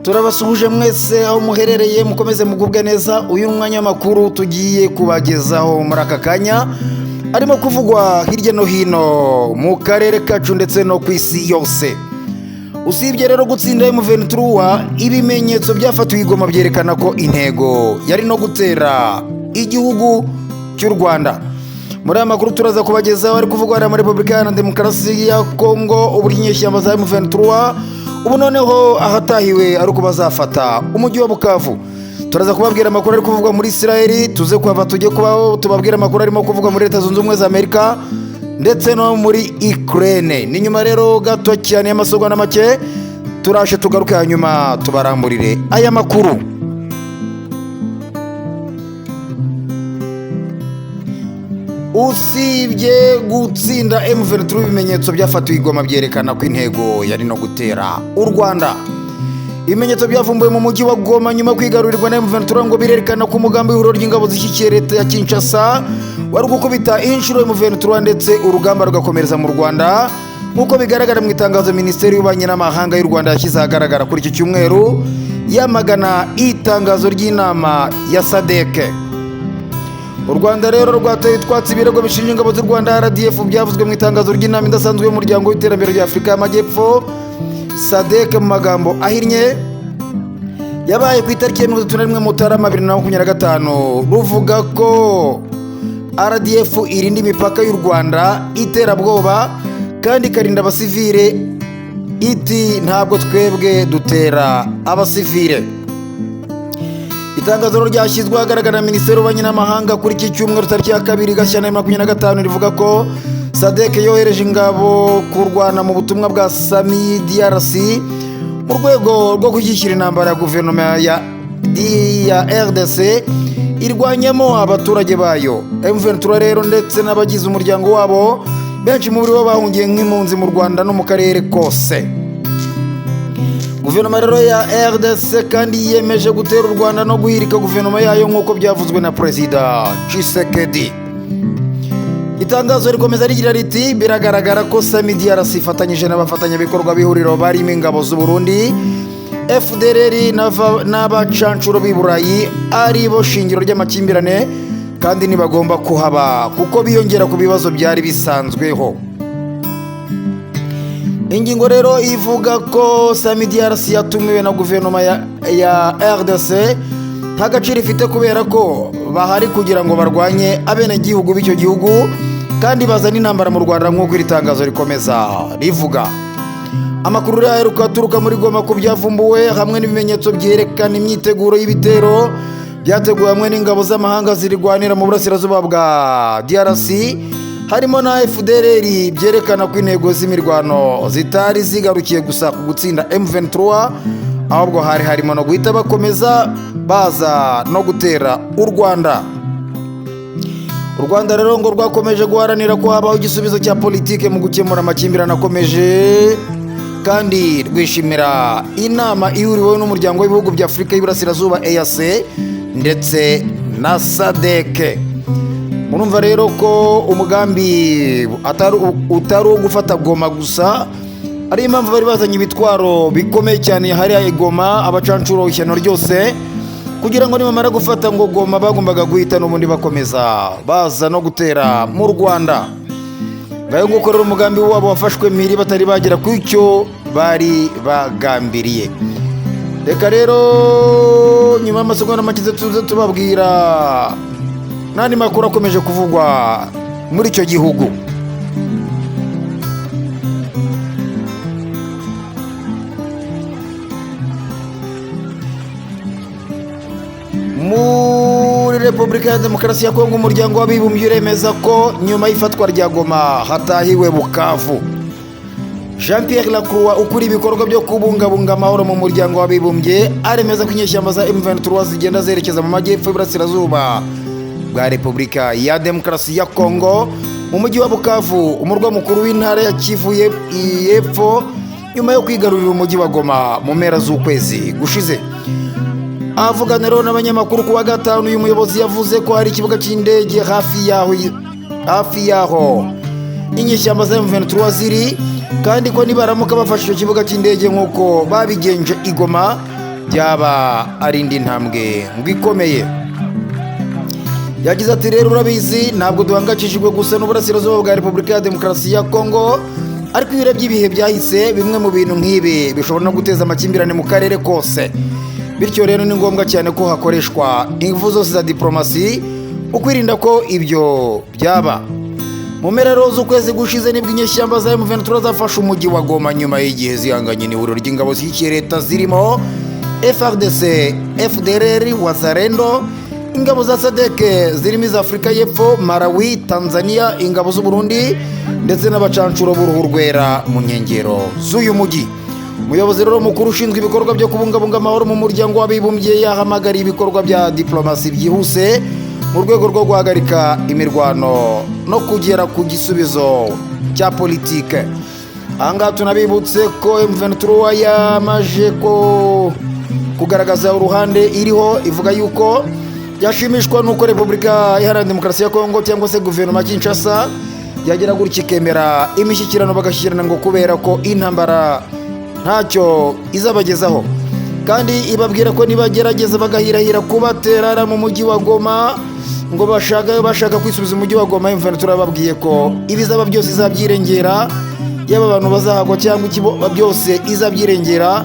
turabasuhuje mwese aho muherereye mukomeze mugubwe neza. Uyu mwanya makuru tugiye kubagezaho muri aka kanya arimo kuvugwa hirya no hino mu karere kacu ndetse no ku isi yose. Usibye rero gutsinda M23, ibimenyetso byafatiwe igoma byerekana ko intego yari no gutera igihugu cy'u Rwanda. Muri aya makuru turaza kubagezaho ari kuvugwa muri Repubulika Iharanira Demokarasi ya Kongo, uburyo inyeshyamba za M23 ubu noneho ahatahiwe ari uko bazafata umujyi wa Bukavu. Turaza kubabwira amakuru ari kuvugwa muri Israel, tuze kuhava tujye kubaho tubabwira amakuru arimo kuvugwa muri Leta Zunze Ubumwe za Amerika ndetse no muri Ukraine. Ni nyuma rero gato cyane y'amasogo na make turashe tugaruke hanyuma tubaramburire aya makuru. Usibye gutsinda M23, ibimenyetso byafatiwe igoma byerekana ko intego yari no gutera u Rwanda. Ibimenyetso byavumbuwe mu mujyi wa Goma nyuma kwigarurirwa na M23 ngo birerekana ko umugambi w'ihuriro ry'ingabo zishyikiye leta ya Kinshasa wari gukubita inshuro M23 ndetse urugamba rugakomereza mu Rwanda, nk'uko bigaragara mu itangazo Minisiteri y'Ububanyi n'Amahanga y'u Rwanda yashyize ahagaragara kuri iki cyumweru yamagana itangazo ry'inama ya SADC. U Rwanda rero rwateye utwatsi ibirego bishinja ingabo z'u Rwanda RDF byavuzwe mu itangazo ry'inama idasanzwe y'umuryango w'iterambere rya Afurika y'Amajyepfo SADC mu magambo ahinnye, yabaye ku itariki ya 31 Mutarama 2025, ruvuga ko RDF irinda imipaka y'u Rwanda iterabwoba kandi ikarinda abasivile, iti ntabwo twebwe dutera abasivile. Itangazo ryashyizwe ahagaragara na Minisiteri y'Ububanyi n'Amahanga kuri iki cyumweru tariki ya 2 Gashyantare 2025 rivuga ko SADC yohereje ingabo kurwana mu butumwa bwa Sami DRC mu rwego rwo gushyigikira intambara ya guverinoma ya RDC irwanyamo abaturage bayo. M23 rero ndetse n'abagize umuryango wabo benshi muri bo bahungiye nk'impunzi mu Rwanda no mu karere kose. Guverinoma rero ya RDC kandi yiyemeje gutera u Rwanda no guhirika guverinoma yayo nk'uko byavuzwe na Perezida Tshisekedi. Itangazo rikomeza rigira riti biragaragara ko Sami DRC ifatanyije n'abafatanyabikorwa b'ihuriro barimo ingabo z'u Burundi, FDLR n'abacancuro b'i Burayi ari bo shingiro ry'amakimbirane kandi ntibagomba kuhaba kuko biyongera ku bibazo byari bisanzweho. Ingingo rero ivuga ko Sami DRC yatumiwe na guverinoma ya RDC nta gaciro ifite kubera ko bahari kugira ngo barwanye abenegihugu b'icyo gihugu kandi bazana intambara mu Rwanda nk'uko iri tangazo rikomeza rivuga. Amakuru rero aheruka aturuka muri Goma ko byavumbuwe hamwe n'ibimenyetso byerekana imyiteguro y'ibitero byateguwe hamwe n'ingabo z'amahanga zirwanira mu burasirazuba bwa DRC harimo na FDLR, byerekana ko intego z'imirwano zitari zigarukiye gusa ku gutsinda M23, ahubwo harimo no guhita bakomeza baza no gutera u Rwanda. U Rwanda rero ngo rwakomeje guharanira ko habaho igisubizo cya politike mu gukemura amakimbirane akomeje kandi rwishimira inama ihuriweho n'umuryango w'ibihugu bya Afurika y'Iburasirazuba EAC ndetse na SADC. Murumva rero ko umugambi utari gufata Goma gusa, ari impamvu bari bazanye ibitwaro bikomeye cyane hariya Goma, abacancuro ishyano ryose, kugira ngo nimamara gufata ngo Goma bagombaga guhita n'ubundi bakomeza baza no gutera mu Rwanda. Ngayo gukorera umugambi wabo wafashwe miri batari bagera ku icyo bari bagambiriye. Reka rero nyuma y'amasegonda make tuze tubabwira n'andi makuru akomeje kuvugwa muri icyo gihugu. Muri Repubulika ya Demokarasi ya Kongo, umuryango w'abibumbye uremeza ko nyuma y'ifatwa rya Goma hatahiwe Bukavu. Jean Pierre Lacroix ukuri ibikorwa byo kubungabunga amahoro mu muryango w'abibumbye aremeza ko inyeshyamba za M23 zigenda zerekeza mu majyepfo y'Iburasirazuba bwa Repubulika ya Demokarasi ya Kongo mu mujyi wa Bukavu, umurwa mukuru w'intara ya Kivu y'Epfo, nyuma yo kwigarurira umujyi wa Goma mu mpera z'ukwezi gushize. Avugana rero n'abanyamakuru kuwa gatanu, uyu muyobozi yavuze ko hari ikibuga cy'indege hafi yaho inyeshyamba za M23 ziri, kandi ko nibaramuka bafashe icyo kibuga cy'indege nk'uko babigenje i Goma byaba ari indi ntambwe ngo ikomeye. Yagize ati rero urabizi ntabwo duhangayikishijwe gusa n'uburasirazuba bwa Repubulika ya Demokarasi ya Kongo, ariko iyo urebye ibihe byahise bimwe mu bintu nk'ibi bishobora no guteza amakimbirane mu karere kose. Bityo rero ni ngombwa cyane ko hakoreshwa ingufu zose za diplomasi ukwirinda ko ibyo byaba. Mu mpera z'ukwezi gushize nibwo inyeshyamba za M23 zafashe umujyi wa Goma nyuma y'igihe zihanganye n'ihuriro ry'ingabo z'iki leta zirimo FARDC, FDLR, Wazalendo, ingabo za SADC zirimo iz Afurika y'Epfo, Malawi, Tanzania, ingabo z'u Burundi ndetse n'abacancuro b'uruhu rwera mu nkengero z'uyu mujyi. Umuyobozi rero mukuru ushinzwe ibikorwa byo kubungabunga amahoro mu muryango w'abibumbye yahamagariye ibikorwa bya diplomasi byihuse mu rwego rwo guhagarika imirwano no kugera ku gisubizo cya politike. Ahangaha tunabibutse ko M23 yamaje kugaragaza uruhande iriho, ivuga yuko yashimishwa nuko Repubulika Iharanira Demokarasi ya Kongo cyangwa se guverinoma ya Kinshasa yagera gutya ikemera imishyikirano bagashyikirana ngo kubera ko intambara ntacyo izabagezaho, kandi ibabwira ko nibagerageza bagahirahira kubaterara mu mujyi wa Goma ngo bashaka kwisubiza umujyi wa Goma, M23 babwiye ko ibizaba byose izabyirengera, yaba abantu bazahagwa cyangwa ikibo byose izabyirengera,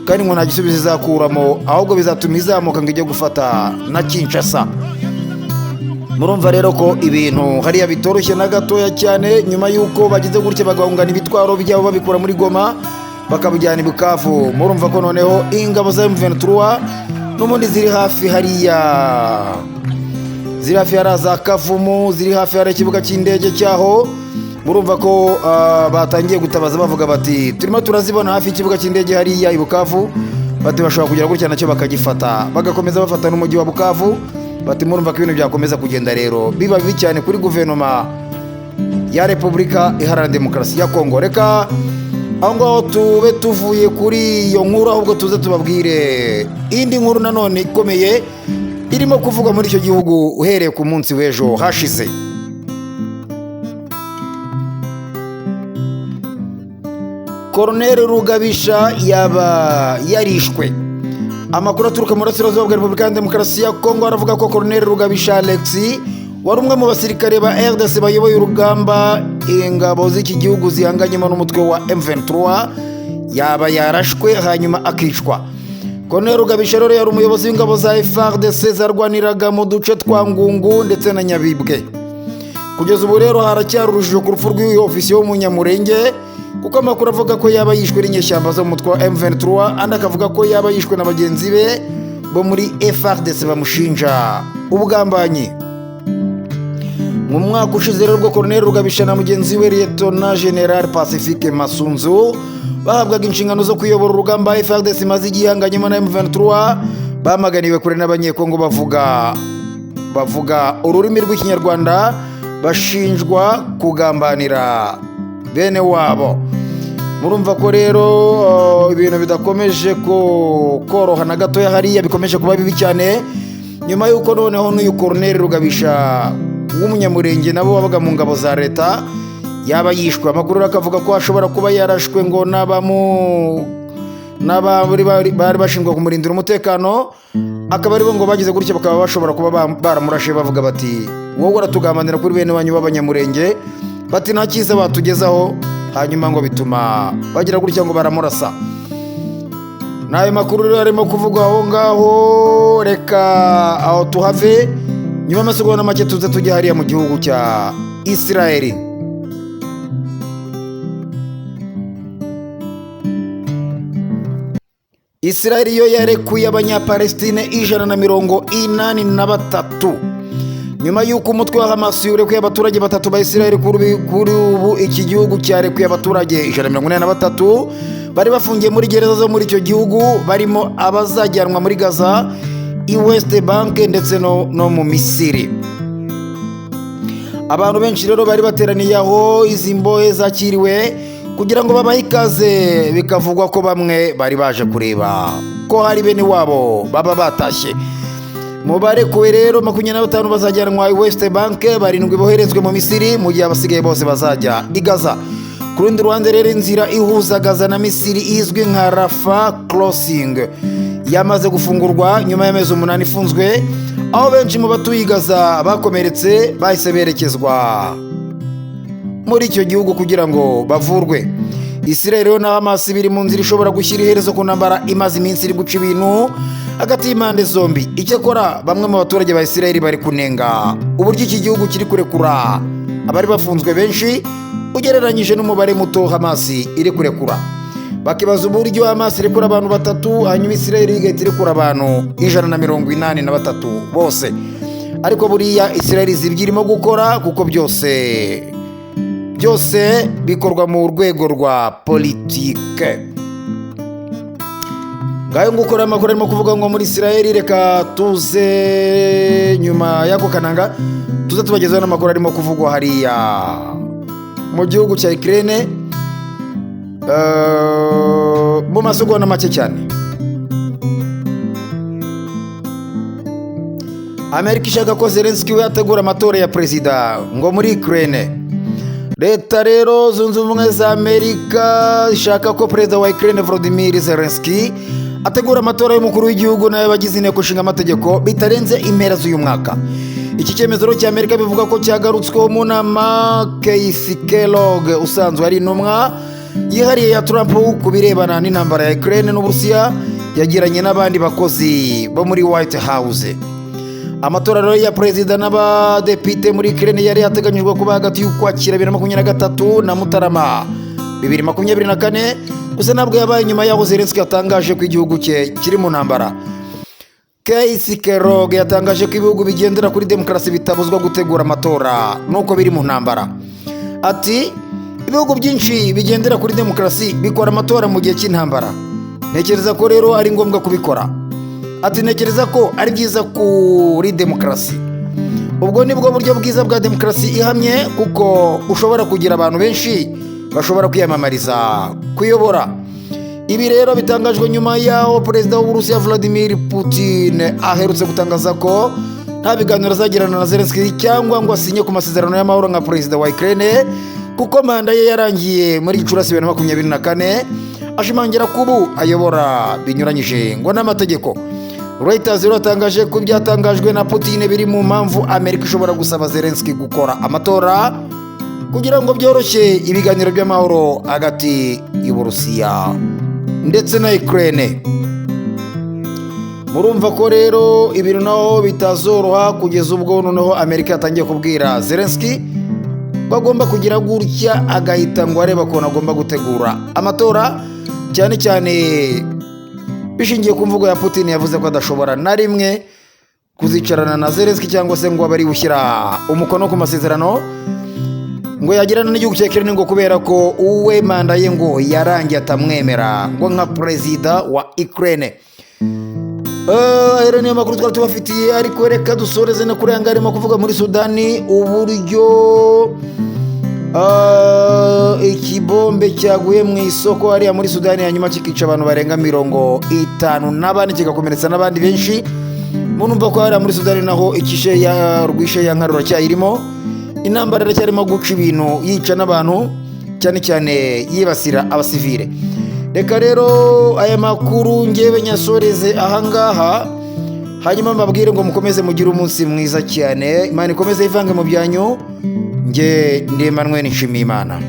kandi ngo nta gisubizo izakuramo, ahubwo bizatuma izamuka ngo ijye gufata na Kinshasa. Murumva rero ko ibintu hariya bitoroshye na gatoya cyane, nyuma y'uko bagize gutya bagahungana ibitwaro byabo babikura muri Goma bakabijyana i Bukavu. Murumva ko noneho ingabo za M23 n'ubundi ziri hafi hariya, ziri hafi hari za Kavumu, ziri hafi hari ikibuga cy'indege cyaho. Murumva ko batangiye gutabaza bavuga bati turimo turazibona hafi y'ikibuga cy'indege hariya i Bukavu, bati bashobora kugira gutya nacyo bakagifata, bagakomeza bafata n'umujyi wa Bukavu. Bati murumva ko ibintu byakomeza kugenda rero biba bibi cyane kuri guverinoma ya Repubulika Iharanira Demokarasi ya Kongo. Reka aho ngaho tube tuvuye kuri iyo nkuru, ahubwo tuze tubabwire indi nkuru nanone ikomeye irimo kuvugwa muri icyo gihugu uhereye ku munsi w'ejo hashize. Colonel Rugabisha yaba yarishwe. Amakuru aturuka mu burasirazuba bwa Repubulika ya Demokarasi ya Kongo aravuga ko Colonel Rugabisha Alexis wari umwe mu basirikare ba RDC bayoboye urugamba ingabo z'iki gihugu zihanganyemo n'umutwe wa M23 yaba yarashwe hanyuma akicwa. Colonel Rugabisha rero yari umuyobozi w'ingabo za FARDC zarwaniraga mu duce twa Ngungu ndetse na Nyabibwe. Kugeza ubu rero haracyari urujijo ku rupfu rw'uyu ofisiye w'umunyamurenge, kuko amakuru avuga ko yaba yishwe n'inyeshyamba zo mu mutwe wa M23, andi akavuga ko yaba yishwe na bagenzi be bo muri FARDC bamushinja ubugambanyi. Mu mwaka ushize rero ubwo Colonel Rugabisha na mugenzi we Lieutenant General Pacifique Masunzu bahabwaga inshingano zo kuyobora urugamba FARDC maze igihanganyemo na M23, bamaganiwe kure n'abanyekongo bavuga ururimi rw'ikinyarwanda, bashinjwa kugambanira bene wabo. Murumva ko rero ibintu bidakomeje koroha na gatoya hariya, bikomeje kuba bibi cyane nyuma y'uko noneho n'uyu Colonel Rugabisha w'umunyamurenge nabo wabaga mu ngabo za leta yaba yishwe. Amakuru akavuga ko ashobora kuba yarashwe ngo bari bashinzwe kumurindira umutekano, akaba aribo ngo bagize gutya bakaba bashobora kuba baramurashe bavuga bati wowe uratugambanira kuri bene wanyu b'abanyamurenge, bati nta cyiza batugezaho, hanyuma ngo bituma bagira gutya ngo baramurasa. N'ayo makuru rero arimo kuvugwa aho ngaho. Reka aho tuhave, nyuma y'amasegonda make tuze tujya hariya mu gihugu cya Israeli. Israeli yo yarekuye abanyapalestine 183 nyuma y'uko umutwe wa Hamas urekuye abaturage batatu ba Israeli. Kuri ubu iki gihugu cyarekuye abaturage 183 bari bafungiye muri gereza zo muri icyo gihugu, barimo abazajyanwa muri Gaza, i West Bank ndetse no mu Misiri. Abantu benshi rero bari bateraniye aho izi mbohe zakiriwe kugira ngo babahe ikaze, bikavugwa ko bamwe bari baje kureba ko hari bene wabo baba batashye. Mu barekuwe rero 25 bazajyanwa i West Bank, 7 boherezwe mu Misiri, mu gihe abasigaye bose bazajya i Gaza. Ku rundi ruhande rero inzira ihuza Gaza na Misiri izwi nka Rafah Crossing yamaze gufungurwa nyuma y'amezi 8 ifunzwe, aho benshi mu batuye Gaza bakomeretse bahise berekezwa muri icyo gihugu kugira ngo bavurwe. Israel na Hamas biri mu nzira ishobora gushyira iherezo ku ntambara imaze iminsi iri guca ibintu hagati y'impande zombi. Icyakora bamwe mu baturage ba Israel bari kunenga uburyo iki gihugu kiri kurekura abari bafunzwe benshi ugereranyije n'umubare muto Hamas iri kurekura. Bakibaza uburyo Hamas irekura abantu 3 hanyuma Israel igahita irekura abantu 183 bose. Ariko buriya Israel zibyirimo gukora kuko byose bikorwa mu rwego rwa politike. Ngayo ngukora amakuru arimo kuvuga ngo muri Israel, reka tuze nyuma yako kananga tuze tubagezaho n'amakuru arimo kuvugwa hariya mu gihugu cya Ukraine mu masegonda make cyane. Amerika ishaka ko Zelensky we ategura amatora ya perezida ngo muri Ukraine. Leta rero zunze ubumwe za Amerika ishaka ko perezida wa Ukraine Volodymyr Zelensky ategura amatora y'umukuru w'igihugu n'abagize inteko nshinga amategeko bitarenze impera z'uyu mwaka. Iki cyemezo cya Amerika bivuga ko cyagarutsweho mu nama Keith Kellogg usanzwe ari intumwa yihariye ya Trump ku birebana n'intambara ya Ukraine n'Uburusiya yagiranye n'abandi bakozi bo muri White House. Amatora rero ya perezida n'abadepite muri Ukraine yari yateganyijwe kuba hagati y'Ukwakira 2023 na Mutarama 2024, gusa nabwo yabaye nyuma y'aho Zelensky yatangaje ko igihugu cye kiri mu ntambara. Keith Kellogg yatangaje ko ibihugu bigendera kuri demokarasi bitabuzwa gutegura amatora nuko biri mu ntambara. Ati ibihugu byinshi bigendera kuri demokarasi bikora amatora mu gihe cy'intambara. Ntekereza ko rero ari ngombwa kubikora. Ati ntekereza ko ari byiza kuri demokarasi. Ubwo nibwo buryo bwiza bwa demokarasi ihamye, kuko ushobora kugira abantu benshi bashobora kwiyamamariza kuyobora. Ibi rero bitangajwe nyuma y'aho perezida w'Uburusiya Vladimir Putin aherutse gutangaza ko nta biganiro azagirana na Zelensky cyangwa ngo asinye ku masezerano y'amahoro nka perezida wa Ukraine, kuko manda ye yarangiye muri Gicurasi 2024. Ashimangira ko ubu ayobora binyuranyije ngo n'amategeko. Reuters yatangaje ko byatangajwe na Putin biri mu mpamvu Amerika ishobora gusaba Zelensky gukora amatora kugira ngo byoroshye ibiganiro by'amahoro hagati y'Uburusiya ndetse na Ukraine. Murumva ko rero ibintu naho bitazoroha kugeza ubwo noneho Amerika yatangiye kubwira Zelensky bagomba kugira gutya agahita ngo areba ko agomba gutegura amatora, cyane cyane bishingiye ku mvugo ya Putin yavuze ko adashobora na rimwe kuzicarana na Zelensky cyangwa se ngo abari gushyira umukono ku masezerano ngo yagirana n'igihugu cya Ukraine ngo kubera ko uwe manda ye ngo yarangiye atamwemera ngo nka perezida wa Ukraine. Rero niyo makuru twari tubafitiye, ariko reka dusoreze no kuranga arimo kuvuga muri Sudani uburyo ikibombe cyaguye mu isoko hariya muri Sudani hanyuma kikica abantu barenga 54 kigakomeretsa n'abandi benshi. Munumva ko hariya muri Sudani naho ikishe ya rwishe ya nkarura cyayirimo, intambara iracyarimo guca ibintu yica n'abantu, cyane cyane yibasira abasivile. Reka rero aya makuru ngewe nyasoreze ahangaha, hanyuma mbabwire ngo mukomeze mugire umunsi mwiza cyane. Imana ikomeze ivange mu byanyu. Nge ndi Emmanuel Nshimiyimana.